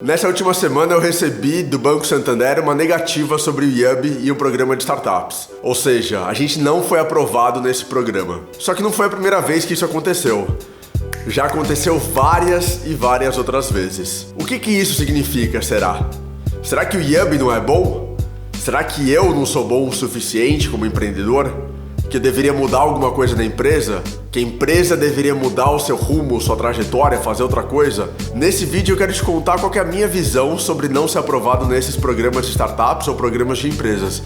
Nessa última semana eu recebi do Banco Santander uma negativa sobre o IUB e o programa de startups. Ou seja, a gente não foi aprovado nesse programa. Só que não foi a primeira vez que isso aconteceu. Já aconteceu várias e várias outras vezes. O que isso significa, será? Será que o IUB não é bom? Será que eu não sou bom o suficiente como empreendedor? Que eu deveria mudar alguma coisa na empresa? Que a empresa deveria mudar o seu rumo, sua trajetória, fazer outra coisa? Nesse vídeo eu quero te contar qual que é a minha visão sobre não ser aprovado nesses programas de startups ou programas de empresas.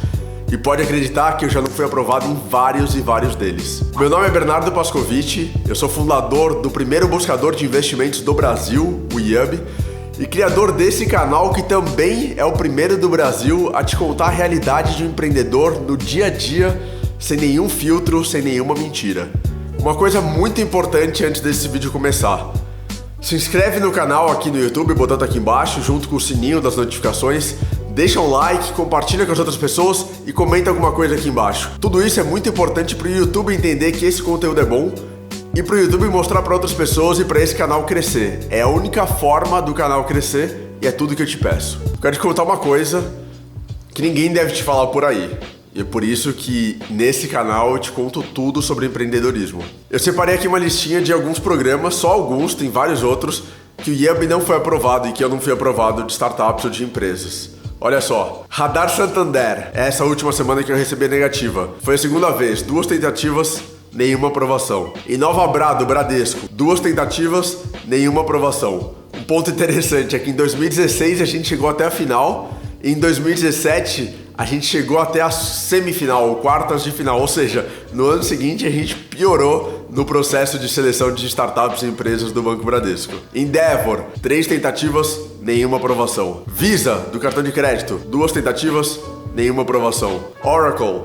E pode acreditar que eu já não fui aprovado em vários e vários deles. Meu nome é Bernardo Pascovitch, eu sou fundador do primeiro buscador de investimentos do Brasil, o IUB, e criador desse canal que também é o primeiro do Brasil a te contar a realidade de um empreendedor no dia a dia, sem nenhum filtro, sem nenhuma mentira. Uma coisa muito importante antes desse vídeo começar. Se inscreve no canal aqui no YouTube, botando aqui embaixo, junto com o sininho das notificações. Deixa um like, compartilha com as outras pessoas e comenta alguma coisa aqui embaixo. Tudo isso é muito importante para o YouTube entender que esse conteúdo é bom e para o YouTube mostrar para outras pessoas e para esse canal crescer. É a única forma do canal crescer e é tudo que eu te peço. Eu quero te contar uma coisa que ninguém deve te falar por aí. E é por isso que nesse canal eu te conto tudo sobre empreendedorismo. Eu separei aqui uma listinha de alguns programas, só alguns, tem vários outros, que o IUB não foi aprovado e que eu não fui aprovado de startups ou de empresas. Olha só, Radar Santander, essa última semana que eu recebi a negativa. Foi a segunda vez, 2 tentativas, nenhuma aprovação. Inova do Bradesco, 2 tentativas, nenhuma aprovação. Um ponto interessante é que em 2016 a gente chegou até a final, e em 2017... a gente chegou até a semifinal, ou quartas de final, ou seja, no ano seguinte a gente piorou no processo de seleção de startups e empresas do Banco Bradesco. Endeavor, 3 tentativas, nenhuma aprovação. Visa, do cartão de crédito, 2 tentativas, nenhuma aprovação. Oracle,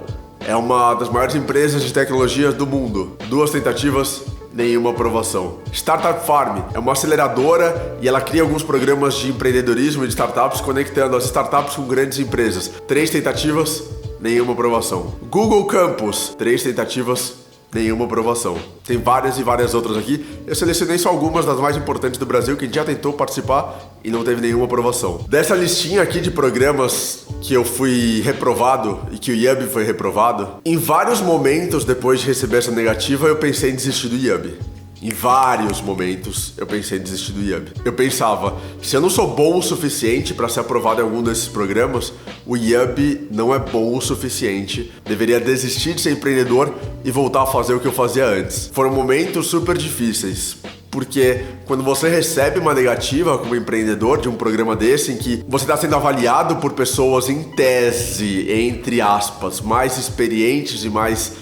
é uma das maiores empresas de tecnologia do mundo, 2 tentativas, nenhuma aprovação. Startup Farm é uma aceleradora e ela cria alguns programas de empreendedorismo e de startups conectando as startups com grandes empresas. 3 tentativas, nenhuma aprovação. Google Campus, 3 tentativas, nenhuma aprovação. Tem várias e várias outras aqui. Eu selecionei só algumas das mais importantes do Brasil que a gente já tentou participar e não teve nenhuma aprovação. Dessa listinha aqui de programas que eu fui reprovado e que o IUB foi reprovado, em vários momentos depois de receber essa negativa eu pensei em desistir do IUB. Em vários momentos eu pensei em desistir do IUB. Eu pensava, se eu não sou bom o suficiente para ser aprovado em algum desses programas, o IUB não é bom o suficiente. Deveria desistir de ser empreendedor e voltar a fazer o que eu fazia antes. Foram momentos super difíceis. Porque quando você recebe uma negativa como empreendedor de um programa desse, em que você está sendo avaliado por pessoas em tese, entre aspas, mais experientes e mais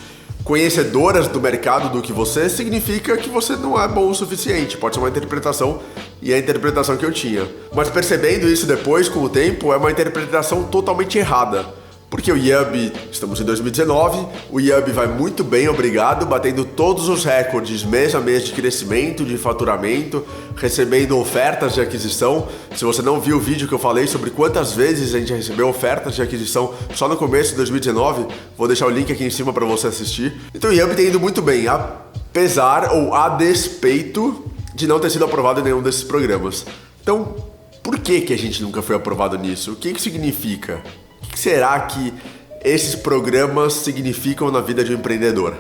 conhecedoras do mercado do que você, significa que você não é bom o suficiente. Pode ser uma interpretação e é a interpretação que eu tinha. Mas percebendo isso depois, com o tempo, é uma interpretação totalmente errada. Porque o IUB, estamos em 2019, o IUB vai muito bem, obrigado, batendo todos os recordes mês a mês de crescimento, de faturamento, recebendo ofertas de aquisição. Se você não viu o vídeo que eu falei sobre quantas vezes a gente recebeu ofertas de aquisição só no começo de 2019, vou deixar o link aqui em cima para você assistir. Então o IUB tem ido muito bem, apesar ou a despeito de não ter sido aprovado em nenhum desses programas. Então, por que a gente nunca foi aprovado nisso? O que significa? O que será que esses programas significam na vida de um empreendedor?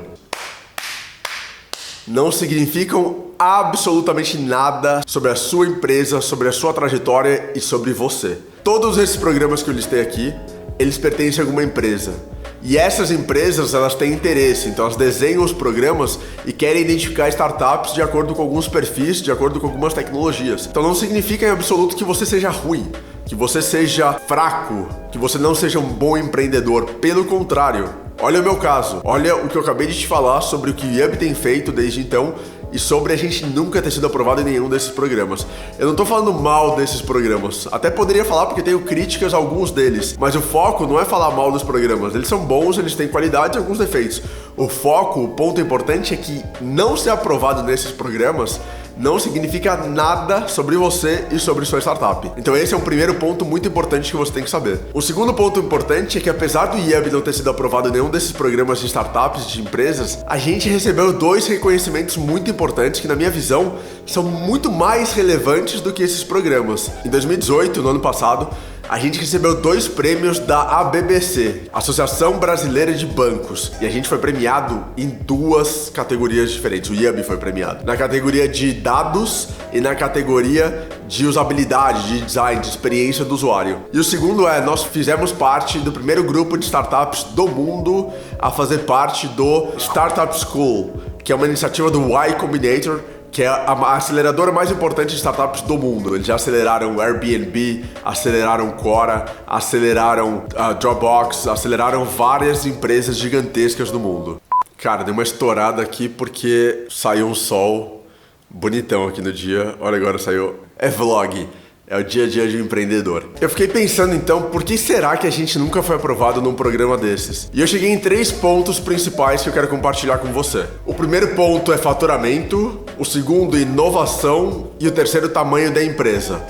Não significam absolutamente nada sobre a sua empresa, sobre a sua trajetória e sobre você. Todos esses programas que eu listei aqui, eles pertencem a alguma empresa. E essas empresas, elas têm interesse, então elas desenham os programas e querem identificar startups de acordo com alguns perfis, de acordo com algumas tecnologias. Então não significa em absoluto que você seja ruim, que você seja fraco, que você não seja um bom empreendedor. Pelo contrário, olha o meu caso, olha o que eu acabei de te falar sobre o que o IUB tem feito desde então e sobre a gente nunca ter sido aprovado em nenhum desses programas. Eu não tô falando mal desses programas, até poderia falar porque tenho críticas a alguns deles, mas o foco não é falar mal dos programas, eles são bons, eles têm qualidade e alguns defeitos. O foco, o ponto importante é que não ser aprovado nesses programas não significa nada sobre você e sobre sua startup. Então esse é um primeiro ponto muito importante que você tem que saber. O segundo ponto importante é que apesar do YUB não ter sido aprovado em nenhum desses programas de startups, de empresas, a gente recebeu 2 reconhecimentos muito importantes que, na minha visão, são muito mais relevantes do que esses programas. Em 2018, no ano passado, a gente recebeu 2 prêmios da ABBC, Associação Brasileira de Bancos, e a gente foi premiado em 2 categorias diferentes. O YUB foi premiado na categoria de dados e na categoria de usabilidade, de design, de experiência do usuário. E o segundo é, nós fizemos parte do primeiro grupo de startups do mundo a fazer parte do Startup School, que é uma iniciativa do Y Combinator, que é a aceleradora mais importante de startups do mundo. Eles já aceleraram Airbnb, aceleraram Quora, aceleraram Dropbox, aceleraram várias empresas gigantescas do mundo. Cara, deu uma estourada aqui porque saiu um sol bonitão aqui no dia. Olha, agora saiu... É vlog. É o dia a dia de um empreendedor. Eu fiquei pensando então, por que será que a gente nunca foi aprovado num programa desses? E eu cheguei em 3 pontos principais que eu quero compartilhar com você. O primeiro ponto é faturamento, o segundo, inovação e o terceiro, tamanho da empresa.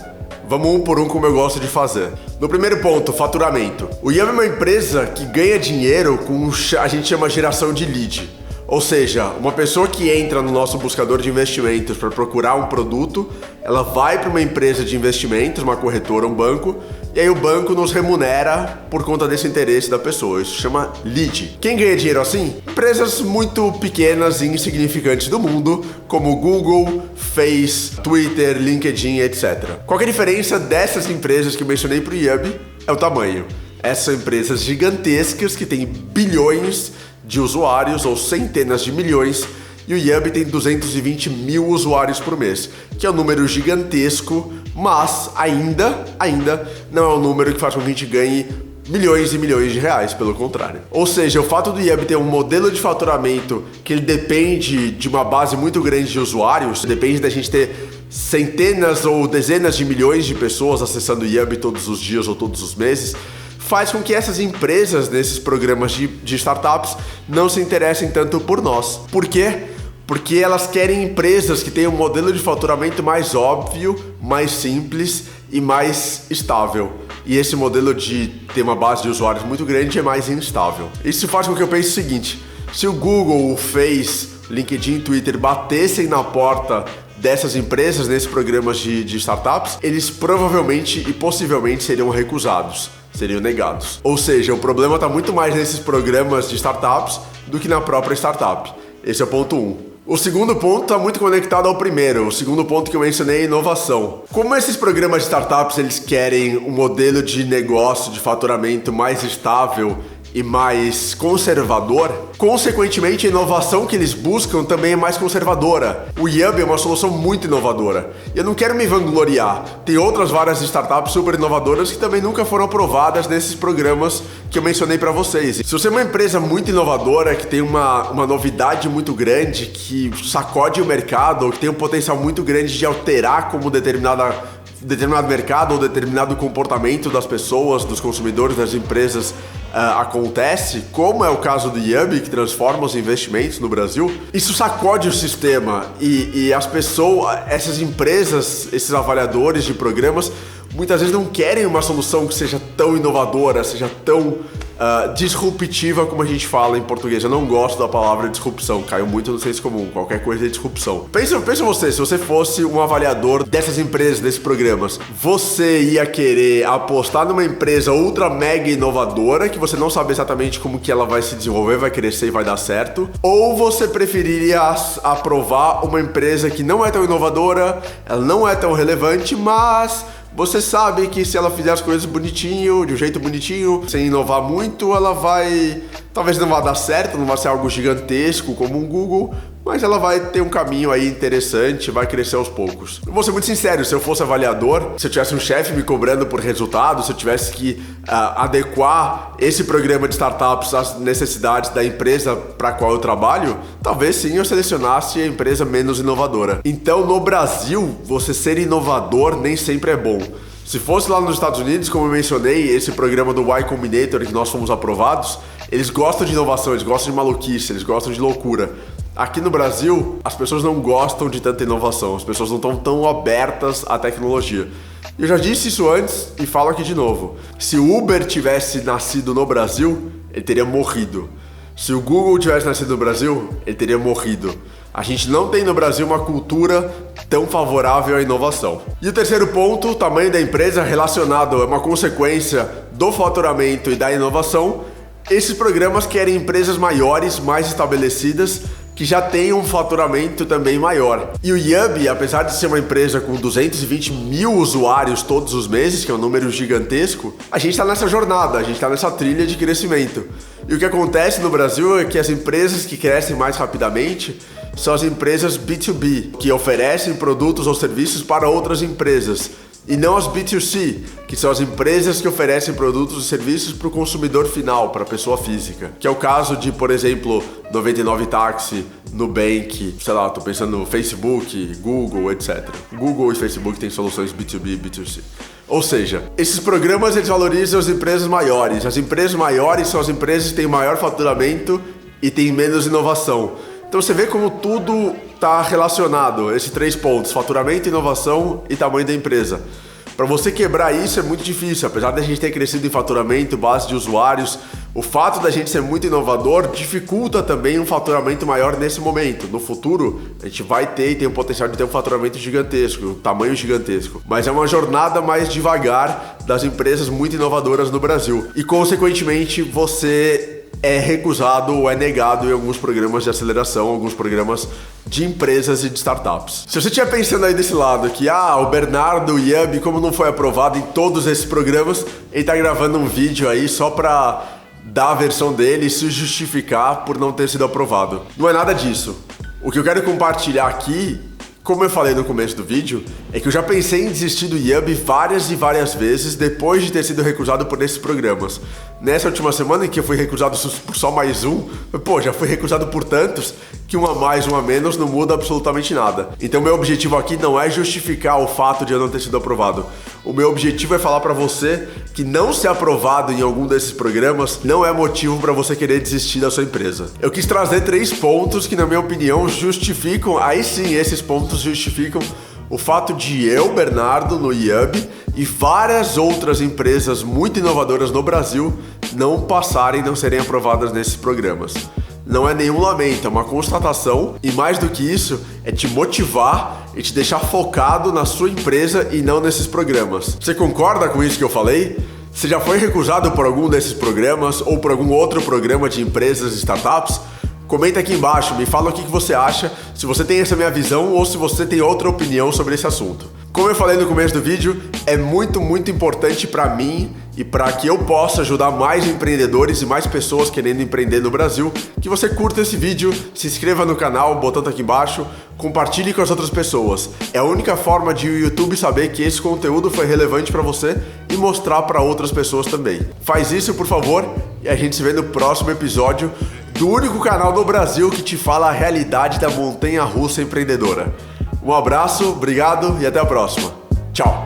Vamos um por um, como eu gosto de fazer. No primeiro ponto, faturamento. O YUB é uma empresa que ganha dinheiro com a gente chama geração de lead. Ou seja, uma pessoa que entra no nosso buscador de investimentos para procurar um produto, ela vai para uma empresa de investimentos, uma corretora, um banco, e aí o banco nos remunera por conta desse interesse da pessoa. Isso chama lead. Quem ganha dinheiro assim? Empresas muito pequenas e insignificantes do mundo, como Google, Face, Twitter, LinkedIn, etc. Qual que é a diferença dessas empresas que eu mencionei para o YUB? É o tamanho. Essas são empresas gigantescas que têm bilhões de usuários ou centenas de milhões, e o YUB tem 220 mil usuários por mês, que é um número gigantesco, mas ainda não é um número que faz com que a gente ganhe milhões e milhões de reais, pelo contrário. Ou seja, o fato do YUB ter um modelo de faturamento que ele depende de uma base muito grande de usuários, depende da gente ter centenas ou dezenas de milhões de pessoas acessando o YUB todos os dias ou todos os meses, faz com que essas empresas nesses programas de startups não se interessem tanto por nós. Por quê? Porque elas querem empresas que tenham um modelo de faturamento mais óbvio, mais simples e mais estável. E esse modelo de ter uma base de usuários muito grande é mais instável. Isso faz com que eu pense o seguinte: se o Google, o Face, LinkedIn, Twitter batessem na porta dessas empresas nesses programas de startups, eles provavelmente e possivelmente seriam recusados, seriam negados. Ou seja, o problema está muito mais nesses programas de startups do que na própria startup. Esse é o ponto 1. O segundo ponto está muito conectado ao primeiro. O segundo ponto que eu mencionei é inovação. Como esses programas de startups eles querem um modelo de negócio, de faturamento mais estável e mais conservador, consequentemente a inovação que eles buscam também é mais conservadora. O YUB é uma solução muito inovadora. Eu não quero me vangloriar. Tem outras várias startups super inovadoras que também nunca foram aprovadas nesses programas que eu mencionei para vocês. Se você é uma empresa muito inovadora, que tem uma novidade muito grande, que sacode o mercado, ou que tem um potencial muito grande de alterar como determinado mercado ou determinado comportamento das pessoas, dos consumidores, das empresas acontece, como é o caso do YUB, que transforma os investimentos no Brasil, isso sacode o sistema e as pessoas, essas empresas, esses avaliadores de programas, muitas vezes não querem uma solução que seja tão inovadora, seja tão disruptiva como a gente fala em português. Eu não gosto da palavra disrupção, caiu muito no senso comum, qualquer coisa é disrupção. Pensa você, se você fosse um avaliador dessas empresas, desses programas, você ia querer apostar numa empresa ultra mega inovadora, que você não sabe exatamente como que ela vai se desenvolver, vai crescer e vai dar certo, ou você preferiria aprovar uma empresa que não é tão inovadora, ela não é tão relevante, mas você sabe que se ela fizer as coisas bonitinho, de um jeito bonitinho, sem inovar muito, ela vai... Talvez não vá dar certo, não vai ser algo gigantesco como um Google, mas ela vai ter um caminho aí interessante, vai crescer aos poucos. Eu vou ser muito sincero, se eu fosse avaliador, se eu tivesse um chefe me cobrando por resultado, se eu tivesse que adequar esse programa de startups às necessidades da empresa para a qual eu trabalho, talvez sim eu selecionasse a empresa menos inovadora. Então, no Brasil, você ser inovador nem sempre é bom. Se fosse lá nos Estados Unidos, como eu mencionei, esse programa do Y Combinator que nós fomos aprovados, eles gostam de inovação, eles gostam de maluquice, eles gostam de loucura. Aqui no Brasil, as pessoas não gostam de tanta inovação, as pessoas não estão tão abertas à tecnologia. Eu já disse isso antes e falo aqui de novo. Se o Uber tivesse nascido no Brasil, ele teria morrido. Se o Google tivesse nascido no Brasil, ele teria morrido. A gente não tem no Brasil uma cultura tão favorável à inovação. E o terceiro ponto, o tamanho da empresa relacionado é uma consequência do faturamento e da inovação. Esses programas querem empresas maiores, mais estabelecidas, que já tem um faturamento também maior. E o Yubi, apesar de ser uma empresa com 220 mil usuários todos os meses, que é um número gigantesco, a gente está nessa jornada, a gente está nessa trilha de crescimento. E o que acontece no Brasil é que as empresas que crescem mais rapidamente são as empresas B2B, que oferecem produtos ou serviços para outras empresas. E não as B2C, que são as empresas que oferecem produtos e serviços para o consumidor final, para a pessoa física. Que é o caso de, por exemplo, 99 Táxi, Nubank, sei lá, tô pensando no Facebook, Google, etc. Google e Facebook têm soluções B2B e B2C. Ou seja, esses programas eles valorizam as empresas maiores. As empresas maiores são as empresas que têm maior faturamento e têm menos inovação. Então você vê como tudo está relacionado, esses 3 pontos, faturamento, inovação e tamanho da empresa. Para você quebrar isso é muito difícil, apesar da gente ter crescido em faturamento, base de usuários, o fato da gente ser muito inovador dificulta também um faturamento maior nesse momento. No futuro, a gente vai ter e tem o potencial de ter um faturamento gigantesco, um tamanho gigantesco. Mas é uma jornada mais devagar das empresas muito inovadoras no Brasil. E, consequentemente, você é recusado ou é negado em alguns programas de aceleração, alguns programas de empresas e de startups. Se você estiver pensando aí desse lado que o Bernardo Yubi, como não foi aprovado em todos esses programas, ele está gravando um vídeo aí só para dar a versão dele e se justificar por não ter sido aprovado. Não é nada disso. O que eu quero compartilhar aqui, como eu falei no começo do vídeo, é que eu já pensei em desistir do Yubi várias e várias vezes depois de ter sido recusado por esses programas. Nessa última semana em que eu fui recusado por só mais um, já fui recusado por tantos que um a mais, um a menos não muda absolutamente nada. Então meu objetivo aqui não é justificar o fato de eu não ter sido aprovado. O meu objetivo é falar para você que não ser aprovado em algum desses programas não é motivo para você querer desistir da sua empresa. Eu quis trazer 3 pontos que, na minha opinião, justificam, aí sim, esses pontos justificam o fato de eu, Bernardo, no Yubi e várias outras empresas muito inovadoras no Brasil não serem aprovadas nesses programas. Não é nenhum lamento, é uma constatação e mais do que isso, é te motivar e te deixar focado na sua empresa e não nesses programas. Você concorda com isso que eu falei? Você já foi recusado por algum desses programas ou por algum outro programa de empresas e startups? Comenta aqui embaixo, me fala o que você acha, se você tem essa minha visão ou se você tem outra opinião sobre esse assunto. Como eu falei no começo do vídeo, é muito importante para mim e para que eu possa ajudar mais empreendedores e mais pessoas querendo empreender no Brasil, que você curta esse vídeo, se inscreva no canal, botando aqui embaixo, compartilhe com as outras pessoas. É a única forma de o YouTube saber que esse conteúdo foi relevante para você e mostrar para outras pessoas também. Faz isso, por favor, e a gente se vê no próximo episódio do único canal do Brasil que te fala a realidade da montanha-russa empreendedora. Um abraço, obrigado e até a próxima. Tchau!